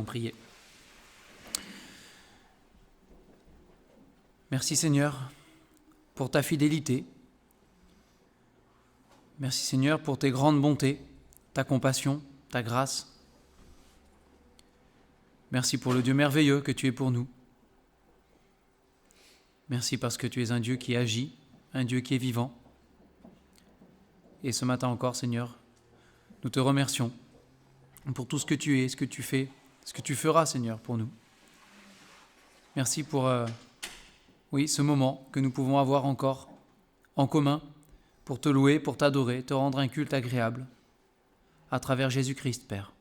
prier. Merci Seigneur pour ta fidélité. Merci Seigneur pour tes grandes bontés, ta compassion, ta grâce. Merci pour le Dieu merveilleux que tu es pour nous. Merci parce que tu es un Dieu qui agit, un Dieu qui est vivant. Et ce matin encore, Seigneur, nous te remercions pour tout ce que tu es, ce que tu fais, ce que tu feras, Seigneur, pour nous. Merci pour ce moment que nous pouvons avoir encore en commun pour te louer, pour t'adorer, te rendre un culte agréable à travers Jésus-Christ, Père.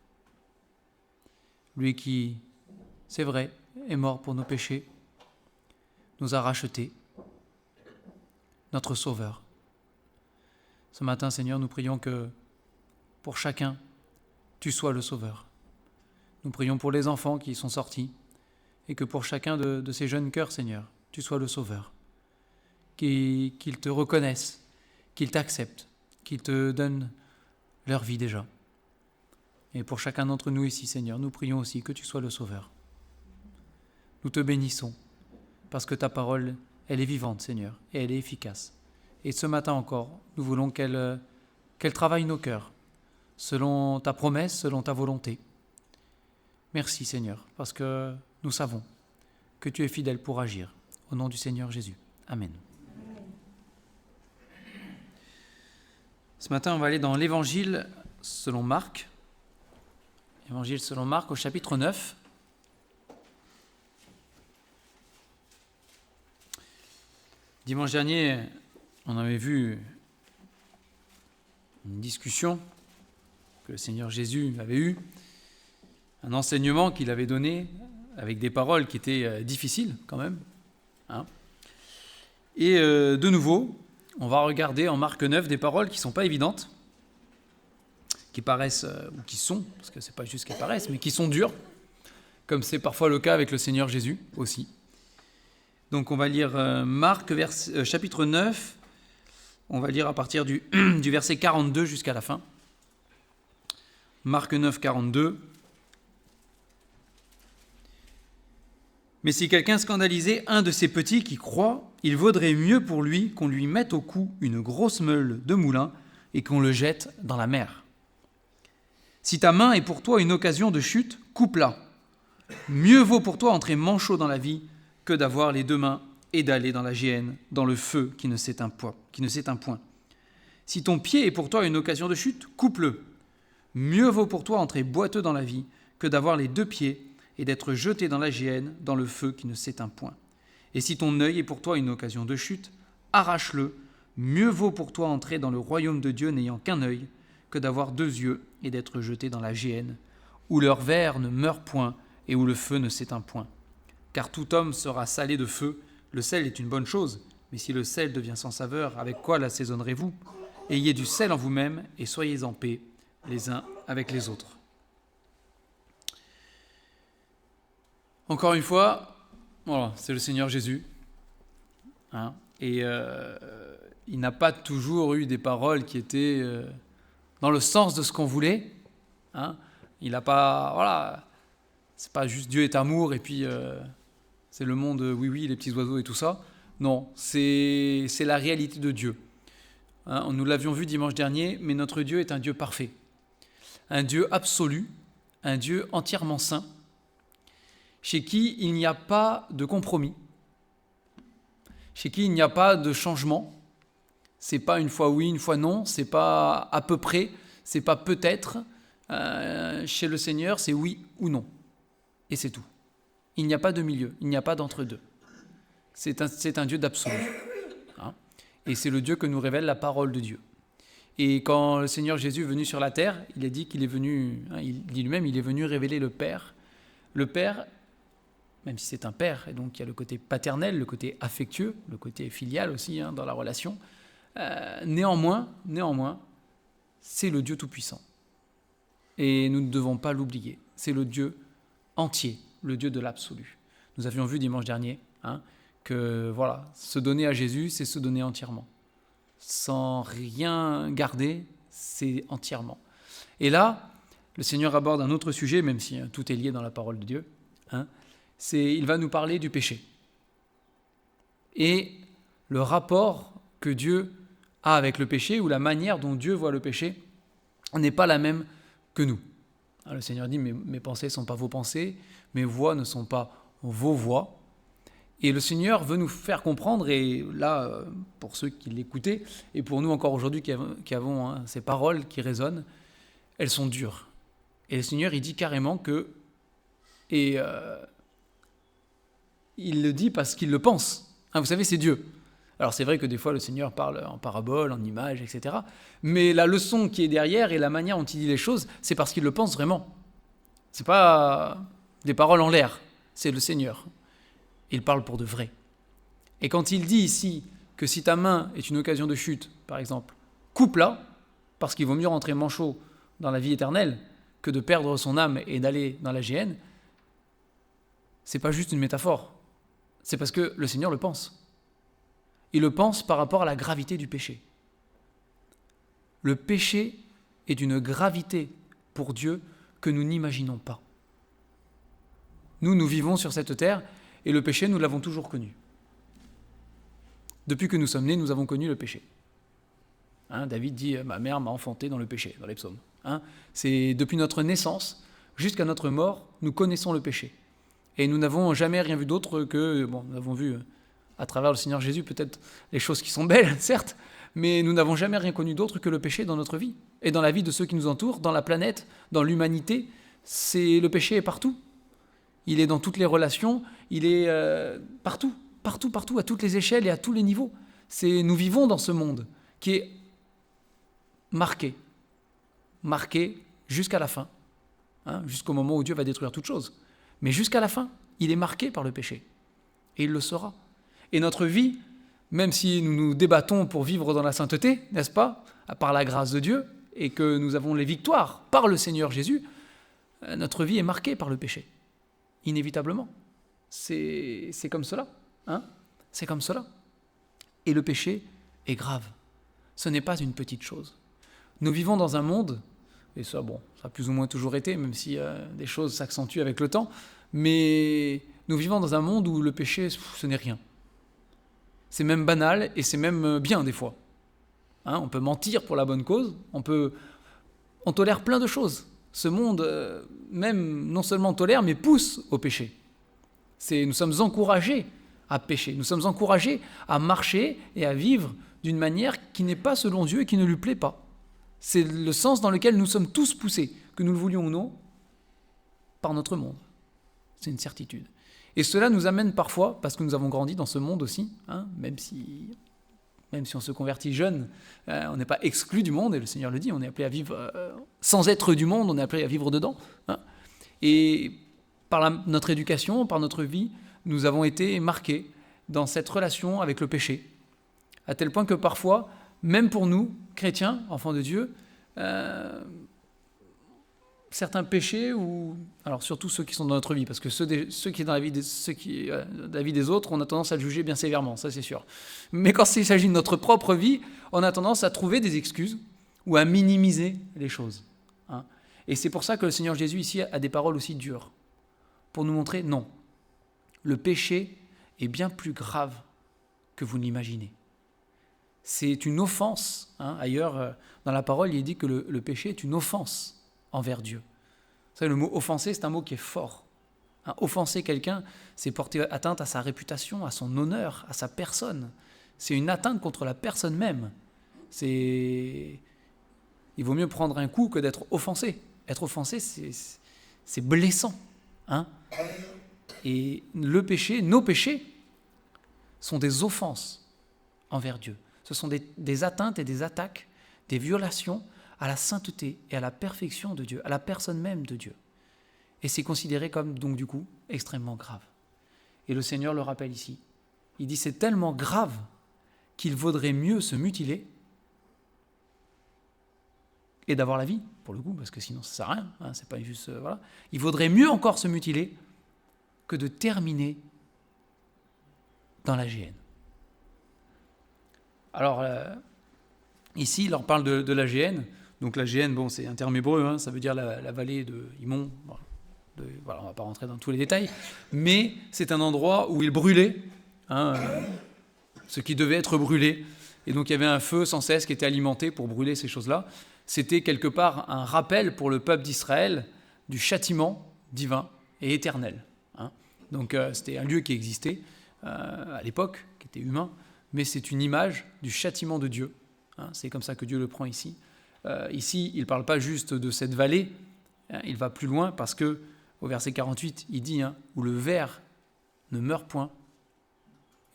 Lui qui, c'est vrai, est mort pour nos péchés, nous a rachetés, notre Sauveur. Ce matin, Seigneur, nous prions que pour chacun, tu sois le Sauveur. Nous prions pour les enfants qui sont sortis et que pour chacun de ces jeunes cœurs, Seigneur, tu sois le Sauveur. Qu'ils te reconnaissent, qu'ils t'acceptent, qu'ils te donnent leur vie déjà. Et pour chacun d'entre nous ici, Seigneur, nous prions aussi que tu sois le Sauveur. Nous te bénissons parce que ta parole, elle est vivante, Seigneur, et elle est efficace. Et ce matin encore, nous voulons qu'elle travaille nos cœurs, selon ta promesse, selon ta volonté. Merci, Seigneur, parce que nous savons que tu es fidèle pour agir. Au nom du Seigneur Jésus. Amen. Ce matin, on va aller dans l'Évangile selon Marc. Évangile selon Marc au chapitre 9. Dimanche dernier, on avait vu une discussion que le Seigneur Jésus avait eue, un enseignement qu'il avait donné avec des paroles qui étaient difficiles quand même. Et de nouveau, on va regarder en Marc 9 des paroles qui ne sont pas évidentes, qui paraissent, ou qui sont, parce que ce n'est pas juste qu'elles paraissent, mais qui sont dures, comme c'est parfois le cas avec le Seigneur Jésus aussi. Donc on va lire Marc chapitre 9, on va lire à partir du verset 42 jusqu'à la fin. Marc 9, 42. Mais si quelqu'un scandalisait un de ces petits qui croient, il vaudrait mieux pour lui qu'on lui mette au cou une grosse meule de moulin et qu'on le jette dans la mer. Si ta main est pour toi une occasion de chute, coupe-la. Mieux vaut pour toi entrer manchot dans la vie que d'avoir les deux mains et d'aller dans la géhenne, dans le feu qui ne s'éteint point. Si ton pied est pour toi une occasion de chute, coupe-le. Mieux vaut pour toi entrer boiteux dans la vie que d'avoir les deux pieds et d'être jeté dans la géhenne, dans le feu qui ne s'éteint point. Et si ton œil est pour toi une occasion de chute, arrache-le. Mieux vaut pour toi entrer dans le royaume de Dieu n'ayant qu'un œil que d'avoir deux yeux et d'être jeté dans la géhenne, où leur ver ne meurt point et où le feu ne s'éteint point. Car tout homme sera salé de feu. Le sel est une bonne chose, mais si le sel devient sans saveur, avec quoi l'assaisonnerez-vous ? Ayez du sel en vous-même et soyez en paix les uns avec les autres. Encore une fois, voilà, c'est le Seigneur Jésus. Et il n'a pas toujours eu des paroles qui étaient dans le sens de ce qu'on voulait. Il n'a pas... Voilà, c'est pas juste Dieu est amour et puis c'est le monde, oui, les petits oiseaux et tout ça. Non, c'est la réalité de Dieu. Nous l'avions vu dimanche dernier, mais notre Dieu est un Dieu parfait. Un Dieu absolu, un Dieu entièrement saint, chez qui il n'y a pas de compromis, chez qui il n'y a pas de changement. C'est pas une fois oui, une fois non, c'est pas à peu près, c'est pas peut-être. Chez le Seigneur, c'est oui ou non. Et c'est tout. Il n'y a pas de milieu, il n'y a pas d'entre-deux. C'est un Dieu d'absolu. Et c'est le Dieu que nous révèle la parole de Dieu. Et quand le Seigneur Jésus est venu sur la terre, il a dit qu'il est venu, il dit lui-même, il est venu révéler le Père. Le Père, même si c'est un Père, et donc il y a le côté paternel, le côté affectueux, le côté filial aussi dans la relation, néanmoins, c'est le Dieu tout-puissant. Et nous ne devons pas l'oublier. C'est le Dieu entier, le Dieu de l'absolu. Nous avions vu dimanche dernier que voilà, se donner à Jésus, c'est se donner entièrement. Sans rien garder, c'est entièrement. Et là, le Seigneur aborde un autre sujet, même si tout est lié dans la parole de Dieu. Il va nous parler du péché. Et le rapport que Dieu a avec le péché, ou la manière dont Dieu voit le péché, n'est pas la même que nous. Le Seigneur dit, mes pensées ne sont pas vos pensées, mes voix ne sont pas vos voix. Et le Seigneur veut nous faire comprendre, et là, pour ceux qui l'écoutaient, et pour nous encore aujourd'hui qui avons ces paroles qui résonnent, elles sont dures. Et le Seigneur, il dit carrément que, et il le dit parce qu'il le pense. Vous savez, c'est Dieu. Alors c'est vrai que des fois le Seigneur parle en parabole, en images, etc. Mais la leçon qui est derrière et la manière dont il dit les choses, c'est parce qu'il le pense vraiment. C'est pas des paroles en l'air, c'est le Seigneur. Il parle pour de vrai. Et quand il dit ici que si ta main est une occasion de chute, par exemple, coupe-la, parce qu'il vaut mieux rentrer manchot dans la vie éternelle que de perdre son âme et d'aller dans la géhenne, c'est pas juste une métaphore. C'est parce que le Seigneur le pense. Il le pense par rapport à la gravité du péché. Le péché est d'une gravité pour Dieu que nous n'imaginons pas. Nous vivons sur cette terre et le péché, nous l'avons toujours connu. Depuis que nous sommes nés, nous avons connu le péché. David dit « Ma mère m'a enfanté dans le péché », dans les psaumes. C'est depuis notre naissance jusqu'à notre mort, nous connaissons le péché. Et nous n'avons jamais rien vu d'autre que, nous avons vu à travers le Seigneur Jésus peut-être les choses qui sont belles, certes, mais nous n'avons jamais rien connu d'autre que le péché dans notre vie. Et dans la vie de ceux qui nous entourent, dans la planète, dans l'humanité, le péché est partout. Il est dans toutes les relations, il est partout, à toutes les échelles et à tous les niveaux. Nous vivons dans ce monde qui est marqué jusqu'à la fin, jusqu'au moment où Dieu va détruire toute chose. Mais jusqu'à la fin, il est marqué par le péché. Et il le sera. Et notre vie, même si nous nous débattons pour vivre dans la sainteté, n'est-ce pas, par la grâce de Dieu, et que nous avons les victoires par le Seigneur Jésus, notre vie est marquée par le péché. Inévitablement. C'est comme cela. C'est comme cela. Et le péché est grave. Ce n'est pas une petite chose. Nous vivons dans un monde, et ça a plus ou moins toujours été, même si des choses s'accentuent avec le temps, mais nous vivons dans un monde où le péché, ce n'est rien. C'est même banal et c'est même bien des fois. On peut mentir pour la bonne cause, on tolère plein de choses. Ce monde, même non seulement tolère, mais pousse au péché. Nous sommes encouragés à pécher, nous sommes encouragés à marcher et à vivre d'une manière qui n'est pas selon Dieu et qui ne lui plaît pas. C'est le sens dans lequel nous sommes tous poussés, que nous le voulions ou non, par notre monde. C'est une certitude. Et cela nous amène parfois, parce que nous avons grandi dans ce monde aussi, même si on se convertit jeune, on n'est pas exclu du monde, et le Seigneur le dit, on est appelé à vivre sans être du monde, on est appelé à vivre dedans. Et par notre éducation, par notre vie, nous avons été marqués dans cette relation avec le péché, à tel point que parfois, même pour nous, chrétiens, enfants de Dieu, certains péchés, alors surtout ceux qui sont dans notre vie, parce que ceux qui sont dans la vie des autres, on a tendance à le juger bien sévèrement, ça c'est sûr. Mais quand il s'agit de notre propre vie, on a tendance à trouver des excuses ou à minimiser les choses. Et c'est pour ça que le Seigneur Jésus ici a des paroles aussi dures, pour nous montrer non, le péché est bien plus grave que vous l'imaginez. C'est une offense. Ailleurs, dans la parole, il est dit que le péché est une offense envers Dieu. Vous savez, le mot offenser, c'est un mot qui est fort. Offenser quelqu'un, c'est porter atteinte à sa réputation, à son honneur, à sa personne. C'est une atteinte contre la personne même. Il vaut mieux prendre un coup que d'être offensé. Être offensé, c'est blessant. Et le péché, nos péchés, sont des offenses envers Dieu. Ce sont des atteintes et des attaques, des violations à la sainteté et à la perfection de Dieu, à la personne même de Dieu. Et c'est considéré comme, donc du coup, extrêmement grave. Et le Seigneur le rappelle ici. Il dit, c'est tellement grave qu'il vaudrait mieux se mutiler et d'avoir la vie, pour le coup, parce que sinon ça ne sert à rien, c'est pas juste, voilà. Il vaudrait mieux encore se mutiler que de terminer dans la géhenne. Alors, ici, il leur parle de la géhenne. Donc la Géhenne, bon, c'est un terme hébreu, hein, ça veut dire la vallée de Himon. Voilà, on ne va pas rentrer dans tous les détails, mais c'est un endroit où il brûlait, hein, ce qui devait être brûlé. Et donc il y avait un feu sans cesse qui était alimenté pour brûler ces choses-là. C'était quelque part un rappel pour le peuple d'Israël du châtiment divin et éternel. Hein. Donc c'était un lieu qui existait à l'époque, qui était humain, mais c'est une image du châtiment de Dieu. Hein. C'est comme ça que Dieu le prend ici. Ici, il ne parle pas juste de cette vallée, hein, il va plus loin parce que au verset 48, il dit hein, où le ver ne meurt point,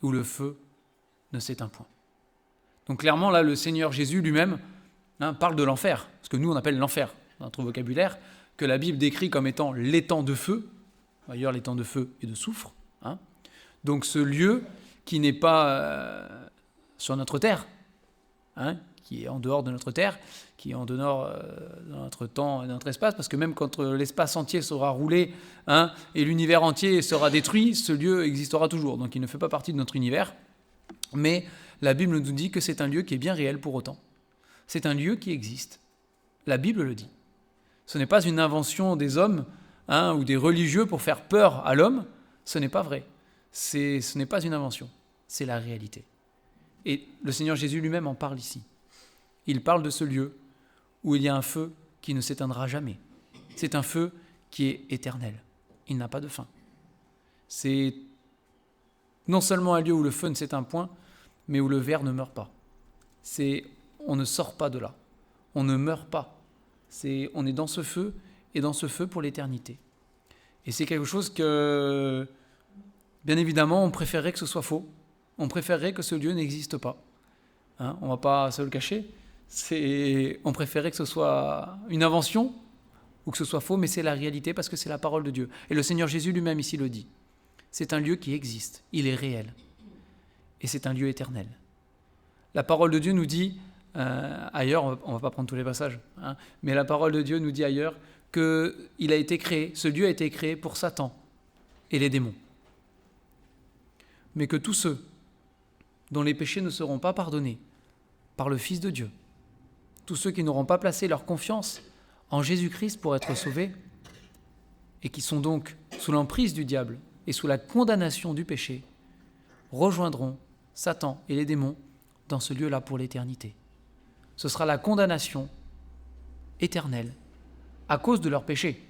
où le feu ne s'éteint point. Donc clairement, là, le Seigneur Jésus lui-même hein, parle de l'enfer, ce que nous on appelle l'enfer dans notre vocabulaire, que la Bible décrit comme étant l'étang de feu, d'ailleurs l'étang de feu et de soufre. Hein. Donc ce lieu qui n'est pas sur notre terre, hein, qui est en dehors de notre terre, qui est en dehors de notre temps et de notre espace, parce que même quand l'espace entier sera roulé hein, et l'univers entier sera détruit, ce lieu existera toujours. Donc il ne fait pas partie de notre univers, mais la Bible nous dit que c'est un lieu qui est bien réel pour autant. C'est un lieu qui existe. La Bible le dit. Ce n'est pas une invention des hommes hein, ou des religieux pour faire peur à l'homme. Ce n'est pas vrai. Ce n'est pas une invention. C'est la réalité. Et le Seigneur Jésus lui-même en parle ici. Il parle de ce lieu où il y a un feu qui ne s'éteindra jamais. C'est un feu qui est éternel. Il n'a pas de fin. C'est non seulement un lieu où le feu ne s'éteint point, mais où le ver ne meurt pas. On ne sort pas de là. On ne meurt pas. On est dans ce feu, et dans ce feu pour l'éternité. Et c'est quelque chose que, bien évidemment, on préférerait que ce soit faux. On préférerait que ce lieu n'existe pas. Hein, on ne va pas se le cacher. On préférerait que ce soit une invention, ou que ce soit faux, mais c'est la réalité parce que c'est la parole de Dieu. Et le Seigneur Jésus lui-même ici le dit. C'est un lieu qui existe. Il est réel. Et c'est un lieu éternel. La parole de Dieu nous dit, ailleurs, on ne va pas prendre tous les passages, hein, mais la parole de Dieu nous dit ailleurs que ce lieu a été créé pour Satan et les démons. Mais que tous ceux dont les péchés ne seront pas pardonnés par le Fils de Dieu, tous ceux qui n'auront pas placé leur confiance en Jésus-Christ pour être sauvés, et qui sont donc sous l'emprise du diable et sous la condamnation du péché, rejoindront Satan et les démons dans ce lieu-là pour l'éternité. Ce sera la condamnation éternelle à cause de leur péché.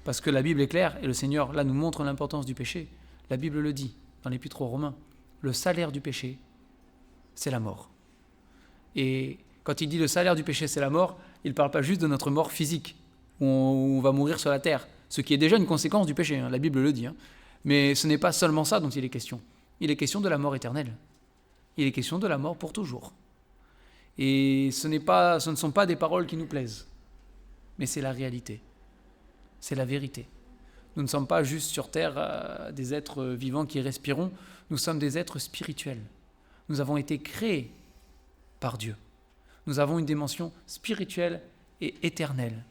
Parce que la Bible est claire, et le Seigneur là nous montre l'importance du péché. La Bible le dit dans l'Épître aux Romains, le salaire du péché, c'est la mort. Et quand il dit le salaire du péché, c'est la mort, il ne parle pas juste de notre mort physique, où on va mourir sur la terre, ce qui est déjà une conséquence du péché, hein, la Bible le dit. Hein. Mais ce n'est pas seulement ça dont il est question. Il est question de la mort éternelle. Il est question de la mort pour toujours. Et ce ne sont pas des paroles qui nous plaisent, mais c'est la réalité. C'est la vérité. Nous ne sommes pas juste sur terre des êtres vivants qui respirons, nous sommes des êtres spirituels. Nous avons été créés par Dieu. Nous avons une dimension spirituelle et éternelle.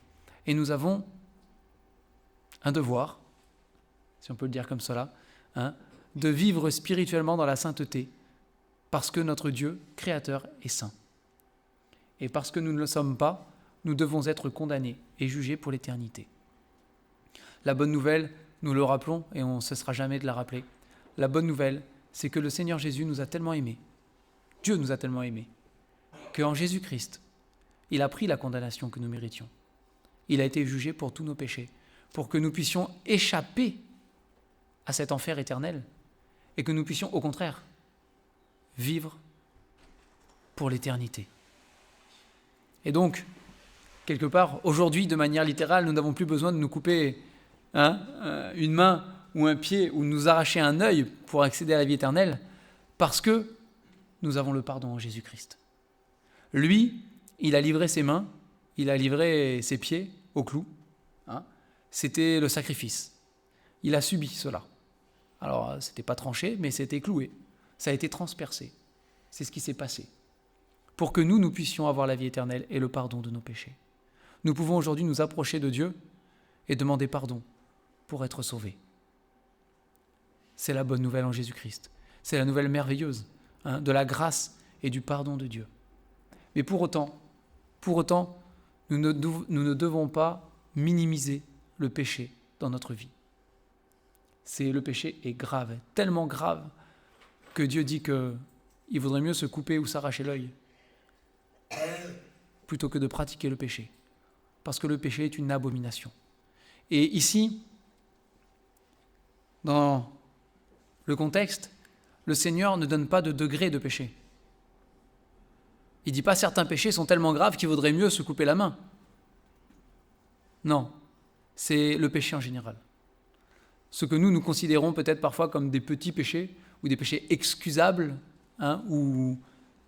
Et nous avons un devoir, si on peut le dire comme cela, hein, de vivre spirituellement dans la sainteté, parce que notre Dieu, créateur, est saint. Et parce que nous ne le sommes pas, nous devons être condamnés et jugés pour l'éternité. La bonne nouvelle, nous le rappelons et on ne cessera jamais de la rappeler, la bonne nouvelle, c'est que le Seigneur Jésus nous a tellement aimés, Dieu nous a tellement aimés, qu'en Jésus-Christ, il a pris la condamnation que nous méritions. Il a été jugé pour tous nos péchés, pour que nous puissions échapper à cet enfer éternel et que nous puissions, au contraire, vivre pour l'éternité. Et donc, quelque part, aujourd'hui, de manière littérale, nous n'avons plus besoin de nous couper une main ou un pied ou de nous arracher un œil pour accéder à la vie éternelle, parce que nous avons le pardon en Jésus-Christ. Lui, il a livré ses mains, il a livré ses pieds au clou. Hein. C'était le sacrifice. Il a subi cela. Alors, c'était pas tranché, mais c'était cloué. Ça a été transpercé. C'est ce qui s'est passé. Pour que nous puissions avoir la vie éternelle et le pardon de nos péchés. Nous pouvons aujourd'hui nous approcher de Dieu et demander pardon pour être sauvés. C'est la bonne nouvelle en Jésus-Christ. C'est la nouvelle merveilleuse de la grâce et du pardon de Dieu. Mais pour autant, Pour autant, nous ne devons pas minimiser le péché dans notre vie. Le péché est grave, tellement grave que Dieu dit qu'il vaudrait mieux se couper ou s'arracher l'œil plutôt que de pratiquer le péché. Parce que le péché est une abomination. Et ici, dans le contexte, le Seigneur ne donne pas de degré de péché. Il ne dit pas certains péchés sont tellement graves qu'il vaudrait mieux se couper la main. Non, c'est le péché en général. Ce que nous considérons peut-être parfois comme des petits péchés ou des péchés excusables, ou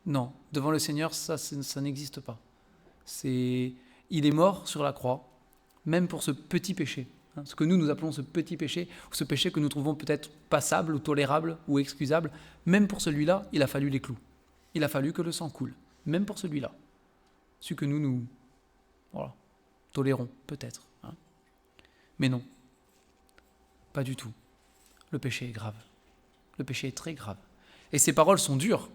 non, devant le Seigneur, ça n'existe pas. Il est mort sur la croix, même pour ce petit péché. Ce que nous appelons ce petit péché, ou ce péché que nous trouvons peut-être passable ou tolérable ou excusable, même pour celui-là, il a fallu les clous. Il a fallu que le sang coule, même pour celui-là. Ce que nous tolérons peut-être. Mais non, pas du tout. Le péché est grave. Le péché est très grave. Et ces paroles sont dures.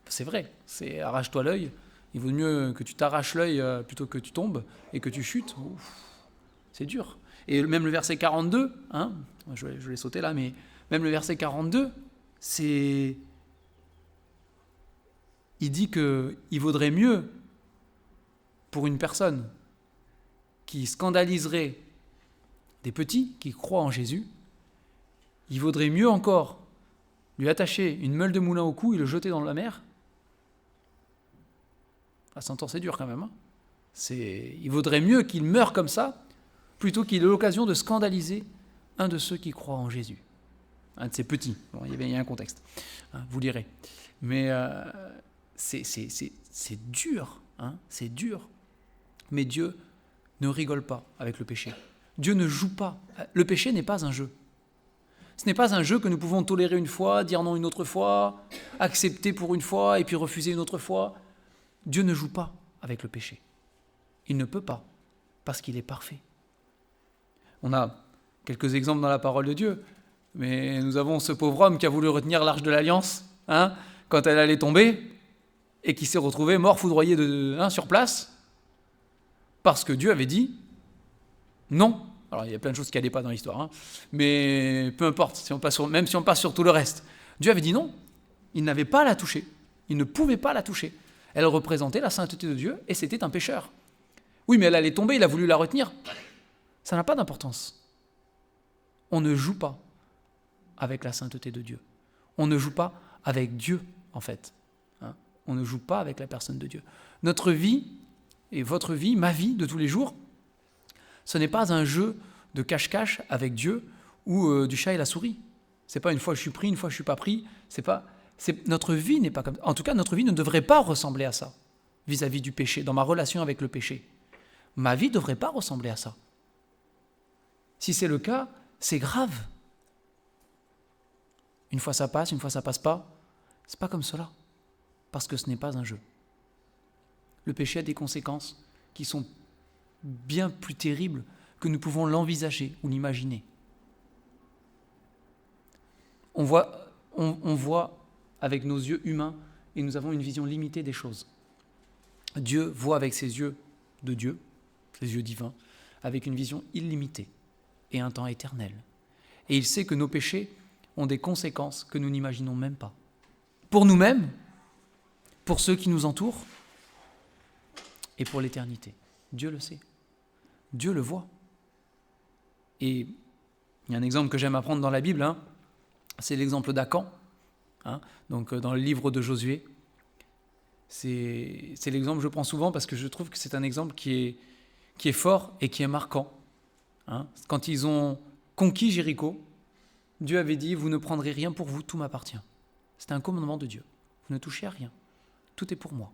C'est vrai, c'est arrache-toi l'œil. Il vaut mieux que tu t'arraches l'œil plutôt que tu tombes et que tu chutes. Ouf, c'est dur. Et même le verset 42, je l'ai sauté là, mais même le verset 42, il dit qu'il vaudrait mieux pour une personne qui scandaliserait des petits qui croient en Jésus, il vaudrait mieux encore lui attacher une meule de moulin au cou et le jeter dans la mer. À 100 ans, c'est dur quand même. Il vaudrait mieux qu'il meure comme ça plutôt qu'il ait l'occasion de scandaliser un de ceux qui croient en Jésus. Un de ces petits. Bon, il y a un contexte. Vous lirez. Mais c'est dur. C'est dur. Mais Dieu ne rigole pas avec le péché. Dieu ne joue pas. Le péché n'est pas un jeu. Ce n'est pas un jeu que nous pouvons tolérer une fois, dire non une autre fois, accepter pour une fois et puis refuser une autre fois. Dieu ne joue pas avec le péché. Il ne peut pas, parce qu'il est parfait. On a quelques exemples dans la parole de Dieu, mais nous avons ce pauvre homme qui a voulu retenir l'arche de l'Alliance, quand elle allait tomber, et qui s'est retrouvé mort foudroyé sur place, parce que Dieu avait dit non. Alors il y a plein de choses qui n'allaient pas dans l'histoire, mais peu importe, même si on passe sur tout le reste. Dieu avait dit non, il n'avait pas à la toucher, il ne pouvait pas la toucher. Elle représentait la sainteté de Dieu, et c'était un pécheur. Oui, mais elle allait tomber, il a voulu la retenir. Ça n'a pas d'importance. On ne joue pas avec la sainteté de Dieu. On ne joue pas avec Dieu, en fait. On ne joue pas avec la personne de Dieu. Notre vie, et votre vie, ma vie de tous les jours, ce n'est pas un jeu de cache-cache avec Dieu ou du chat et la souris. C'est pas une fois je suis pris, une fois je suis pas pris. Notre vie n'est pas comme ça. En tout cas, notre vie ne devrait pas ressembler à ça vis-à-vis du péché, dans ma relation avec le péché. Ma vie ne devrait pas ressembler à ça. Si c'est le cas, c'est grave. Une fois ça passe pas. C'est pas comme cela. Parce que ce n'est pas un jeu. Le péché a des conséquences qui sont bien plus terribles que nous pouvons l'envisager ou l'imaginer. On voit avec nos yeux humains et nous avons une vision limitée des choses. Dieu voit avec ses yeux de Dieu, ses yeux divins, avec une vision illimitée et un temps éternel. Et il sait que nos péchés ont des conséquences que nous n'imaginons même pas. Pour nous-mêmes, pour ceux qui nous entourent et pour l'éternité. Dieu le sait. Dieu le voit. Et il y a un exemple que j'aime apprendre dans la Bible, c'est l'exemple d'Acan, donc dans le livre de Josué. C'est l'exemple que je prends souvent parce que je trouve que c'est un exemple qui est fort et qui est marquant. Quand ils ont conquis Jéricho, Dieu avait dit « Vous ne prendrez rien pour vous, tout m'appartient ». C'était un commandement de Dieu. Vous ne touchez à rien. Tout est pour moi.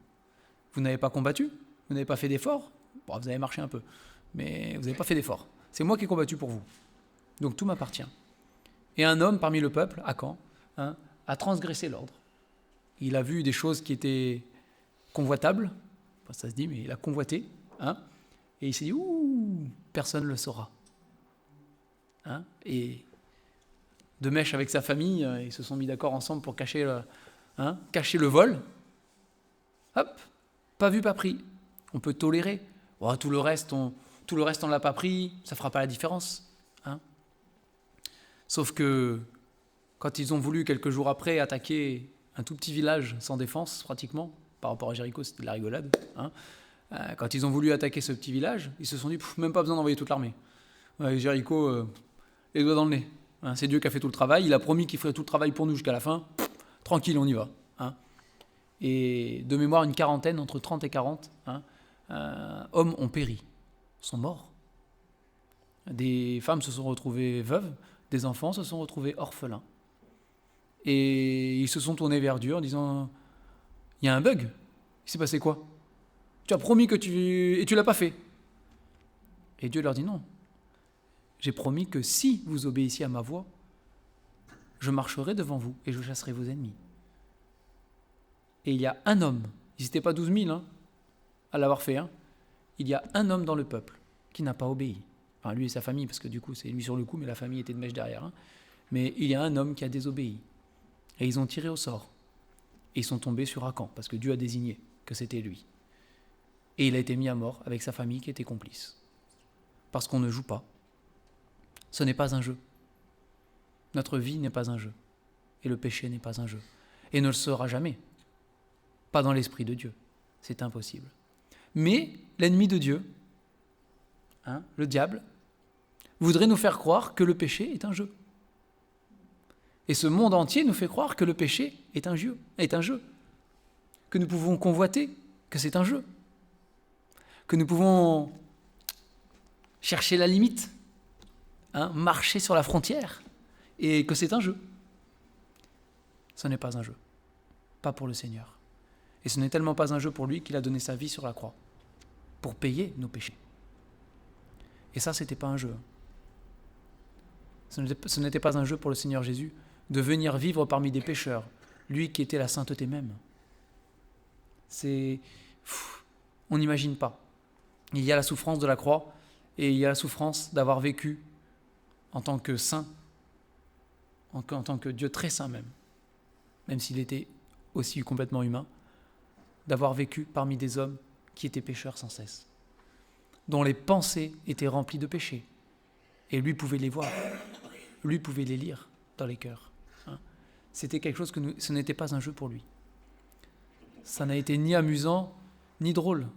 Vous n'avez pas combattu, vous n'avez pas fait d'efforts. Bon, vous avez marché un peu, mais vous n'avez pas fait d'efforts. C'est moi qui ai combattu pour vous. Donc tout m'appartient. Et un homme parmi le peuple, Acan, a transgressé l'ordre. Il a vu des choses qui étaient convoitables, ça se dit, mais il a convoité, et il s'est dit, ouh, personne ne le saura. Et de mèche avec sa famille, ils se sont mis d'accord ensemble pour cacher le vol. Hop, pas vu, pas pris. On peut tolérer. Oh, tout le reste, on ne l'a pas pris, ça ne fera pas la différence. Hein. Sauf que quand ils ont voulu, quelques jours après, attaquer un tout petit village sans défense, pratiquement, par rapport à Jéricho, c'était de la rigolade. Hein. Quand ils ont voulu attaquer ce petit village, ils se sont dit, même pas besoin d'envoyer toute l'armée. Jéricho, les doigts dans le nez. Hein, c'est Dieu qui a fait tout le travail. Il a promis qu'il ferait tout le travail pour nous jusqu'à la fin. Tranquille, on y va. Hein. Et de mémoire, une quarantaine, entre 30 et 40 hommes ont péri, sont morts. Des femmes se sont retrouvées veuves, des enfants se sont retrouvés orphelins. Et ils se sont tournés vers Dieu en disant, il y a un bug, il s'est passé quoi? Tu as promis que et tu l'as pas fait. Et Dieu leur dit non. J'ai promis que si vous obéissiez à ma voix, je marcherai devant vous et je chasserai vos ennemis. Et il y a un homme, ils n'étaient pas 12 000 à l'avoir fait, il y a un homme dans le peuple qui n'a pas obéi. Enfin, lui et sa famille, parce que du coup, c'est lui sur le coup, mais la famille était de mèche derrière. Mais il y a un homme qui a désobéi. Et ils ont tiré au sort. Et ils sont tombés sur Akan, parce que Dieu a désigné que c'était lui. Et il a été mis à mort avec sa famille qui était complice. Parce qu'on ne joue pas. Ce n'est pas un jeu. Notre vie n'est pas un jeu. Et le péché n'est pas un jeu. Et ne le sera jamais. Pas dans l'esprit de Dieu. C'est impossible. Mais l'ennemi de Dieu, le diable, voudrait nous faire croire que le péché est un jeu. Et ce monde entier nous fait croire que le péché est un jeu. Que nous pouvons convoiter que c'est un jeu. Que nous pouvons chercher la limite, marcher sur la frontière, et que c'est un jeu. Ce n'est pas un jeu. Pas pour le Seigneur. Et ce n'est tellement pas un jeu pour lui qu'il a donné sa vie sur la croix, pour payer nos péchés. Et ça, c'était pas un jeu. Ce n'était pas un jeu pour le Seigneur Jésus de venir vivre parmi des pécheurs, lui qui était la sainteté même. On n'imagine pas. Il y a la souffrance de la croix et il y a la souffrance d'avoir vécu en tant que saint, en tant que Dieu très saint même s'il était aussi complètement humain, d'avoir vécu parmi des hommes qui étaient pécheurs sans cesse, dont les pensées étaient remplies de péchés. Et lui pouvait les voir, lui pouvait les lire dans les cœurs. C'était quelque chose ce n'était pas un jeu pour lui. Ça n'a été ni amusant, ni drôle.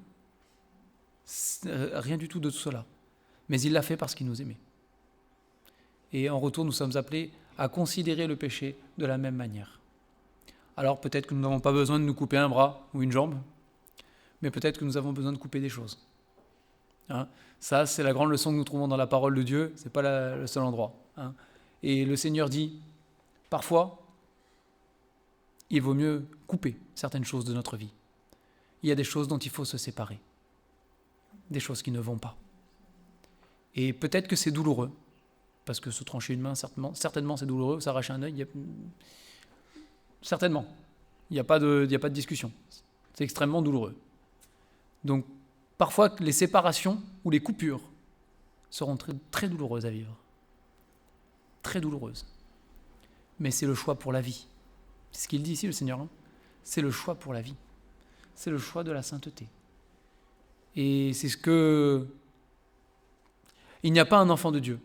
Rien du tout de tout cela. Mais il l'a fait parce qu'il nous aimait. Et en retour, nous sommes appelés à considérer le péché de la même manière. Alors peut-être que nous n'avons pas besoin de nous couper un bras ou une jambe, mais peut-être que nous avons besoin de couper des choses. Ça, c'est la grande leçon que nous trouvons dans la parole de Dieu, ce n'est pas le seul endroit. Et le Seigneur dit, parfois, il vaut mieux couper certaines choses de notre vie. Il y a des choses dont il faut se séparer, des choses qui ne vont pas. Et peut-être que c'est douloureux, parce que se trancher une main, certainement c'est douloureux, s'arracher un œil, certainement, il n'y a pas de discussion. C'est extrêmement douloureux. Donc, parfois, les séparations ou les coupures seront très, très douloureuses à vivre. Très douloureuses. Mais c'est le choix pour la vie. C'est ce qu'il dit ici, le Seigneur. C'est le choix pour la vie. C'est le choix de la sainteté. Et c'est ce que... Il n'y a pas un enfant de Dieu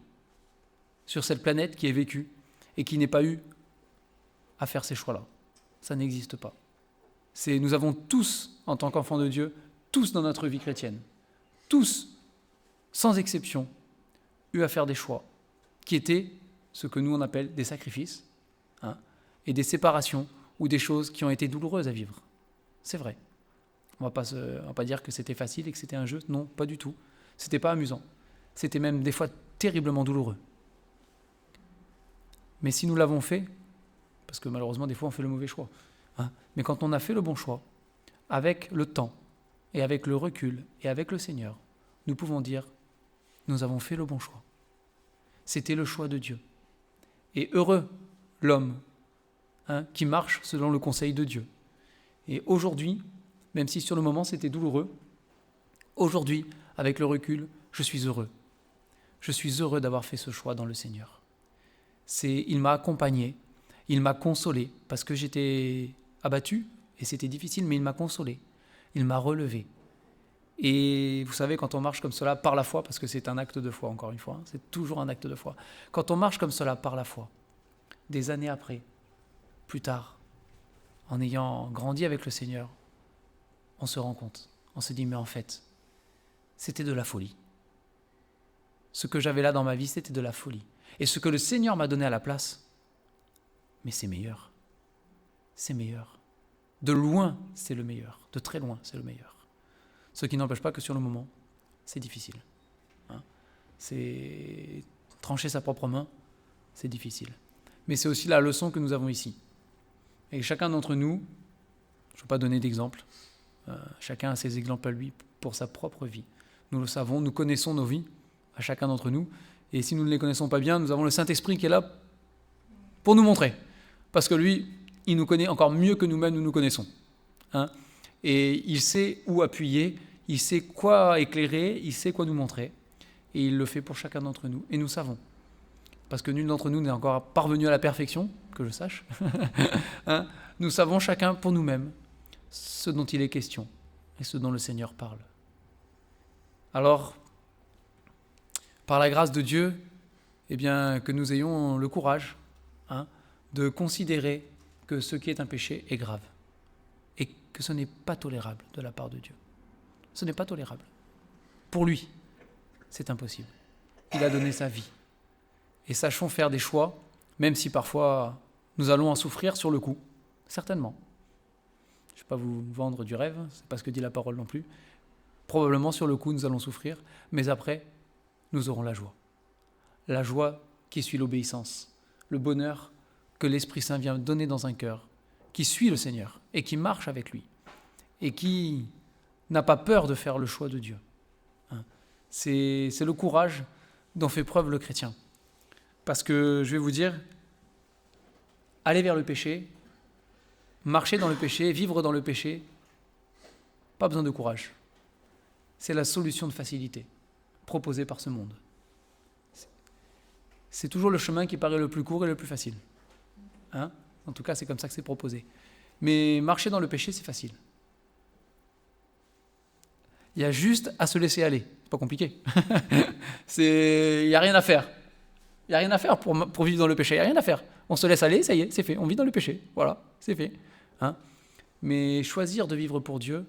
sur cette planète qui ait vécu et qui n'ait pas eu à faire ces choix-là. Ça n'existe pas. Nous avons tous, en tant qu'enfants de Dieu, tous dans notre vie chrétienne, tous, sans exception, eu à faire des choix qui étaient ce que nous on appelle des sacrifices, et des séparations ou des choses qui ont été douloureuses à vivre. C'est vrai. On va pas dire que c'était facile et que c'était un jeu. Non, pas du tout. C'était pas amusant. C'était même des fois terriblement douloureux. Mais si nous l'avons fait, parce que malheureusement des fois on fait le mauvais choix, mais quand on a fait le bon choix, avec le temps et avec le recul et avec le Seigneur, nous pouvons dire, nous avons fait le bon choix. C'était le choix de Dieu. Et heureux l'homme qui marche selon le conseil de Dieu. Et aujourd'hui, même si sur le moment c'était douloureux, aujourd'hui, avec le recul, je suis heureux. Je suis heureux d'avoir fait ce choix dans le Seigneur. Il m'a accompagné, il m'a consolé, parce que j'étais abattu, et c'était difficile, mais il m'a consolé, il m'a relevé. Et vous savez, quand on marche comme cela par la foi, parce que c'est un acte de foi, encore une fois, c'est toujours un acte de foi. Quand on marche comme cela par la foi, des années après, plus tard, en ayant grandi avec le Seigneur, on se rend compte, on se dit, mais en fait, c'était de la folie. Ce que j'avais là dans ma vie, c'était de la folie. Et ce que le Seigneur m'a donné à la place, mais c'est meilleur. C'est meilleur. De loin, c'est le meilleur. De très loin, c'est le meilleur. Ce qui n'empêche pas que sur le moment, c'est difficile. C'est trancher sa propre main, c'est difficile. Mais c'est aussi la leçon que nous avons ici. Et chacun d'entre nous, je ne veux pas donner d'exemple, chacun a ses exemples à lui pour sa propre vie. Nous le savons, nous connaissons nos vies, à chacun d'entre nous. Et si nous ne les connaissons pas bien, nous avons le Saint-Esprit qui est là pour nous montrer. Parce que lui, il nous connaît encore mieux que nous-mêmes, nous nous connaissons. Et il sait où appuyer, il sait quoi éclairer, il sait quoi nous montrer. Et il le fait pour chacun d'entre nous. Et nous savons. Parce que nul d'entre nous n'est encore parvenu à la perfection, que je sache. Nous savons chacun pour nous-mêmes ce dont il est question et ce dont le Seigneur parle. Alors, par la grâce de Dieu, eh bien, que nous ayons le courage de considérer que ce qui est un péché est grave et que ce n'est pas tolérable de la part de Dieu. Ce n'est pas tolérable. Pour lui, c'est impossible. Il a donné sa vie. Et sachons faire des choix, même si parfois nous allons en souffrir sur le coup, certainement. Je ne vais pas vous vendre du rêve, ce n'est pas ce que dit la parole non plus. Probablement sur le coup nous allons souffrir, mais après nous aurons la joie. La joie qui suit l'obéissance, le bonheur que l'Esprit Saint vient donner dans un cœur, qui suit le Seigneur et qui marche avec lui, et qui n'a pas peur de faire le choix de Dieu. C'est le courage dont fait preuve le chrétien. Parce que je vais vous dire, aller vers le péché, marcher dans le péché, vivre dans le péché, pas besoin de courage. C'est la solution de facilité proposée par ce monde. C'est toujours le chemin qui paraît le plus court et le plus facile. En tout cas, c'est comme ça que c'est proposé. Mais marcher dans le péché, c'est facile. Il y a juste à se laisser aller. C'est pas compliqué. Il n'y a rien à faire. Il n'y a rien à faire pour vivre dans le péché. Il n'y a rien à faire. On se laisse aller, ça y est, c'est fait. On vit dans le péché. Voilà, c'est fait. Mais choisir de vivre pour Dieu,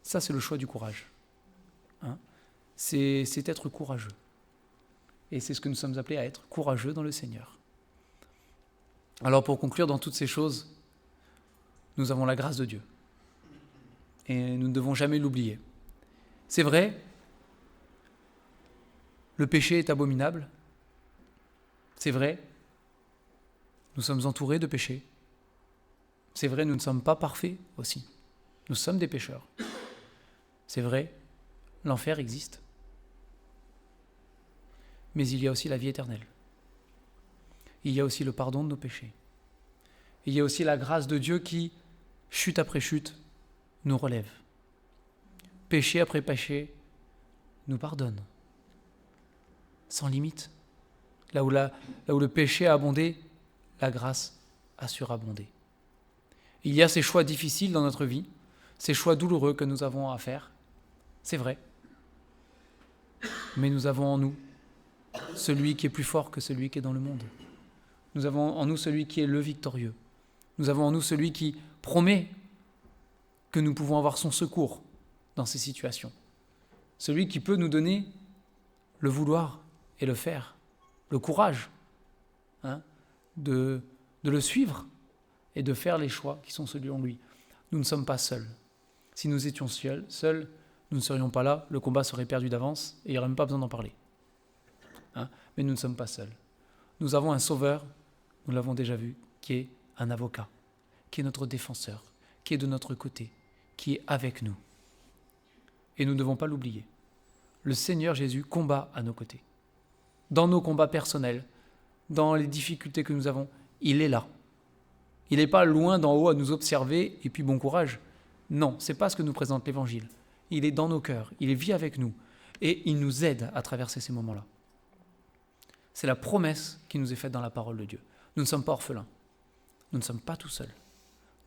ça, c'est le choix du courage. C'est être courageux. Et c'est ce que nous sommes appelés à être, courageux dans le Seigneur. Alors pour conclure, dans toutes ces choses, nous avons la grâce de Dieu. Et nous ne devons jamais l'oublier. C'est vrai, le péché est abominable. C'est vrai, nous sommes entourés de péchés. C'est vrai, nous ne sommes pas parfaits aussi. Nous sommes des pécheurs. C'est vrai, l'enfer existe. Mais il y a aussi la vie éternelle. Il y a aussi le pardon de nos péchés. Il y a aussi la grâce de Dieu qui, chute après chute, nous relève. Péché après péché, nous pardonne. Sans limite. Là où le péché a abondé, la grâce a surabondé. Il y a ces choix difficiles dans notre vie, ces choix douloureux que nous avons à faire. C'est vrai. Mais nous avons en nous celui qui est plus fort que celui qui est dans le monde. Nous avons en nous celui qui est le victorieux. Nous avons en nous celui qui promet que nous pouvons avoir son secours dans ces situations. Celui qui peut nous donner le vouloir et le faire, le courage de le suivre et de faire les choix qui sont selon lui. Nous ne sommes pas seuls. Si nous étions seuls, nous ne serions pas là, le combat serait perdu d'avance et il n'y aurait même pas besoin d'en parler. Mais nous ne sommes pas seuls. Nous avons un sauveur, nous l'avons déjà vu, qui est un avocat, qui est notre défenseur, qui est de notre côté, qui est avec nous. Et nous ne devons pas l'oublier. Le Seigneur Jésus combat à nos côtés. Dans nos combats personnels, dans les difficultés que nous avons, il est là. Il n'est pas loin d'en haut à nous observer et puis bon courage. Non, ce n'est pas ce que nous présente l'Évangile. Il est dans nos cœurs, il vit avec nous et il nous aide à traverser ces moments-là. C'est la promesse qui nous est faite dans la parole de Dieu. Nous ne sommes pas orphelins. Nous ne sommes pas tout seuls.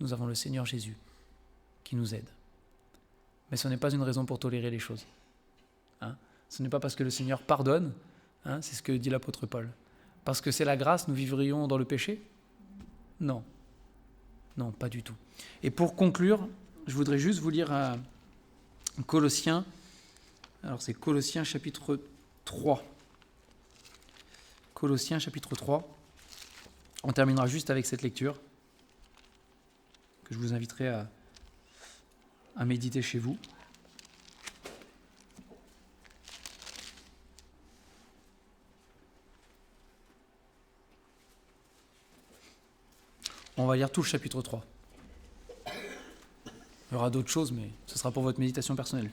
Nous avons le Seigneur Jésus qui nous aide. Mais ce n'est pas une raison pour tolérer les choses. Hein. Ce n'est pas parce que le Seigneur pardonne, hein, c'est ce que dit l'apôtre Paul. Parce que c'est la grâce, nous vivrions dans le péché? Non. Non, pas du tout. Et pour conclure, je voudrais juste vous lire un Colossiens. Alors c'est Colossiens chapitre 3. Colossiens chapitre 3. On terminera juste avec cette lecture que je vous inviterai à méditer chez vous. On va lire tout le chapitre 3. Il y aura d'autres choses, mais ce sera pour votre méditation personnelle.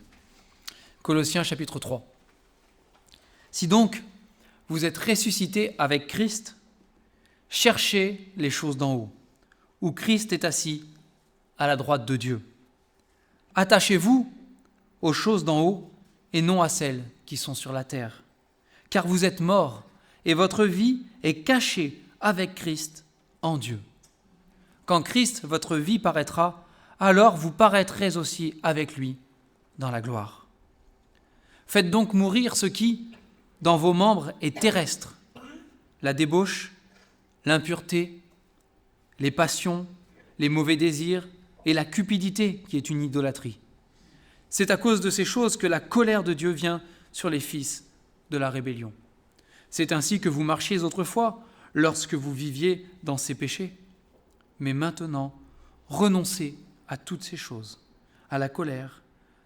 Colossiens chapitre 3. Si donc vous êtes ressuscités avec Christ, cherchez les choses d'en haut, où Christ est assis à la droite de Dieu. Attachez-vous aux choses d'en haut et non à celles qui sont sur la terre. Car vous êtes morts et votre vie est cachée avec Christ en Dieu. Quand Christ, votre vie, paraîtra, alors vous paraîtrez aussi avec lui dans la gloire. Faites donc mourir ce qui, dans vos membres, est terrestre, la débauche, l'impureté, les passions, les mauvais désirs et la cupidité qui est une idolâtrie. C'est à cause de ces choses que la colère de Dieu vient sur les fils de la rébellion. C'est ainsi que vous marchiez autrefois lorsque vous viviez dans ces péchés. Mais maintenant, renoncez à toutes ces choses, à la colère,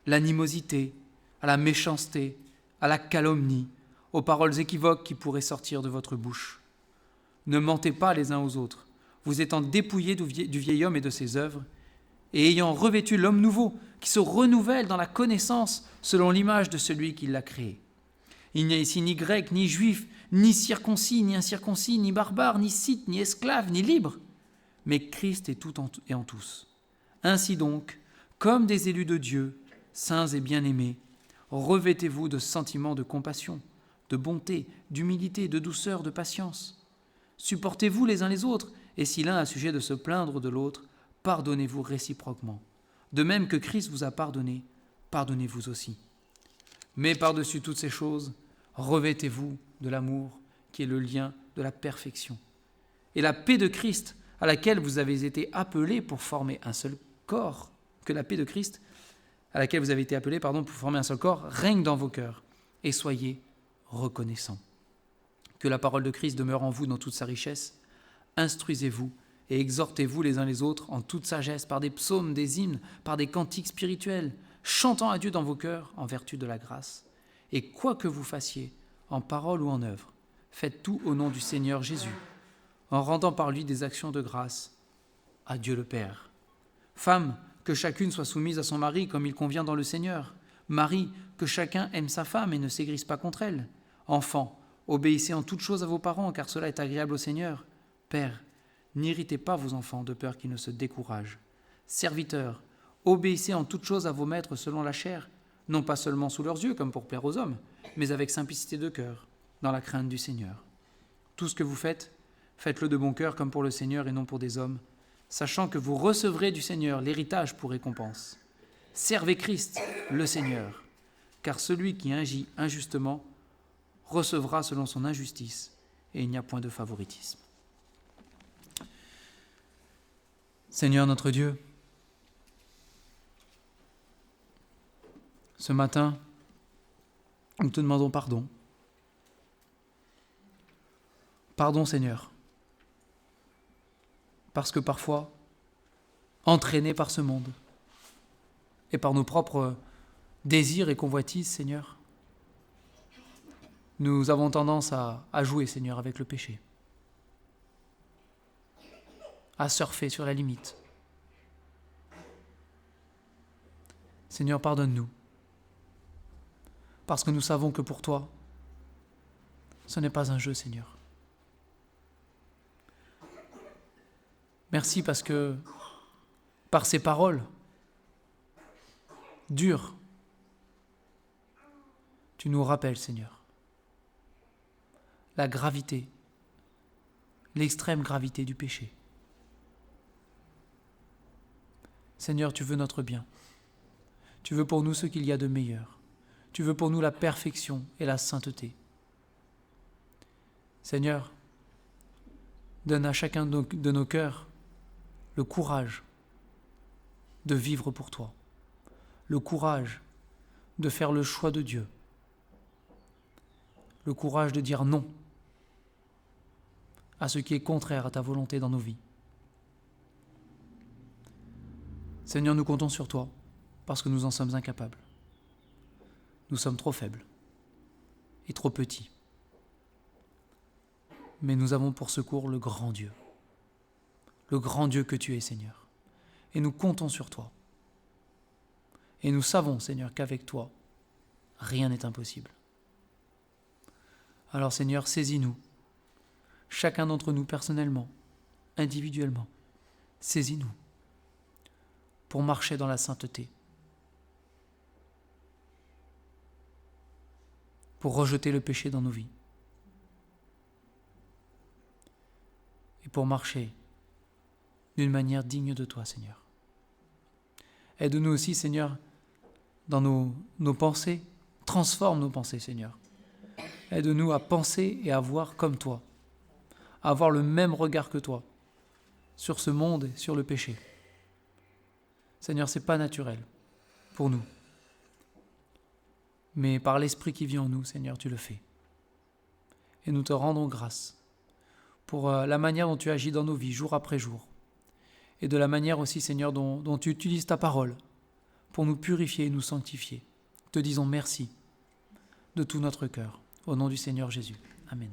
l'animosité, à la méchanceté, à la calomnie, aux paroles équivoques qui pourraient sortir de votre bouche. Ne mentez pas les uns aux autres, vous étant dépouillés du vieil homme et de ses œuvres, et ayant revêtu l'homme nouveau, qui se renouvelle dans la connaissance selon l'image de celui qui l'a créé. Il n'y a ici ni grec, ni juif, ni circoncis, ni incirconcis, ni barbare, ni scythe, ni esclave, ni libre, mais Christ est tout et en tous. Ainsi donc, comme des élus de Dieu, saints et bien-aimés, revêtez-vous de sentiments de compassion, de bonté, d'humilité, de douceur, de patience. Supportez-vous les uns les autres, et si l'un a sujet de se plaindre de l'autre, pardonnez-vous réciproquement. De même que Christ vous a pardonné, pardonnez-vous aussi. Mais par-dessus toutes ces choses, revêtez-vous de l'amour, qui est le lien de la perfection. Et la paix de Christ, à laquelle vous avez été appelés pour former un seul corps, que la paix de Christ, à laquelle vous avez été appelés, pour former un seul corps, règne dans vos cœurs, et soyez reconnaissants. Que la parole de Christ demeure en vous dans toute sa richesse. Instruisez-vous et exhortez-vous les uns les autres en toute sagesse, par des psaumes, des hymnes, par des cantiques spirituels, chantant à Dieu dans vos cœurs en vertu de la grâce. Et quoi que vous fassiez, en parole ou en œuvre, faites tout au nom du Seigneur Jésus, en rendant par lui des actions de grâce à Dieu le Père. Femmes, que chacune soit soumise à son mari comme il convient dans le Seigneur. Mari, que chacun aime sa femme et ne s'aigrisse pas contre elle. Enfants, obéissez en toutes choses à vos parents, car cela est agréable au Seigneur. Père, n'irritez pas vos enfants de peur qu'ils ne se découragent. Serviteurs, obéissez en toutes choses à vos maîtres selon la chair, non pas seulement sous leurs yeux comme pour plaire aux hommes, mais avec simplicité de cœur, dans la crainte du Seigneur. Tout ce que vous faites, faites-le de bon cœur comme pour le Seigneur et non pour des hommes, sachant que vous recevrez du Seigneur l'héritage pour récompense. Servez Christ, le Seigneur, car celui qui agit injustement recevra selon son injustice, et il n'y a point de favoritisme. Seigneur notre Dieu, ce matin, nous te demandons pardon. Pardon, Seigneur, parce que parfois, entraînés par ce monde et par nos propres désirs et convoitises, Seigneur, nous avons tendance à jouer, Seigneur, avec le péché, à surfer sur la limite. Seigneur, pardonne-nous, parce que nous savons que pour toi, ce n'est pas un jeu, Seigneur. Merci parce que, par ces paroles dures, tu nous rappelles, Seigneur, la gravité, l'extrême gravité du péché. Seigneur, tu veux notre bien. Tu veux pour nous ce qu'il y a de meilleur. Tu veux pour nous la perfection et la sainteté. Seigneur, donne à chacun de nos cœurs le courage de vivre pour toi, le courage de faire le choix de Dieu, le courage de dire non à ce qui est contraire à ta volonté dans nos vies. Seigneur, nous comptons sur toi parce que nous en sommes incapables. Nous sommes trop faibles et trop petits. Mais nous avons pour secours le grand Dieu que tu es, Seigneur. Et nous comptons sur toi. Et nous savons, Seigneur, qu'avec toi, rien n'est impossible. Alors, Seigneur, saisis-nous, chacun d'entre nous personnellement, individuellement, saisis-nous pour marcher dans la sainteté, pour rejeter le péché dans nos vies et pour marcher d'une manière digne de toi, Seigneur. Aide-nous aussi, Seigneur, dans nos pensées. Transforme nos pensées, Seigneur. Aide-nous à penser et à voir comme toi, à avoir le même regard que toi sur ce monde et sur le péché. Seigneur, ce n'est pas naturel pour nous. Mais par l'Esprit qui vit en nous, Seigneur, tu le fais. Et nous te rendons grâce pour la manière dont tu agis dans nos vies, jour après jour. Et de la manière aussi, Seigneur, dont tu utilises ta parole pour nous purifier et nous sanctifier. Te disons merci de tout notre cœur. Au nom du Seigneur Jésus. Amen.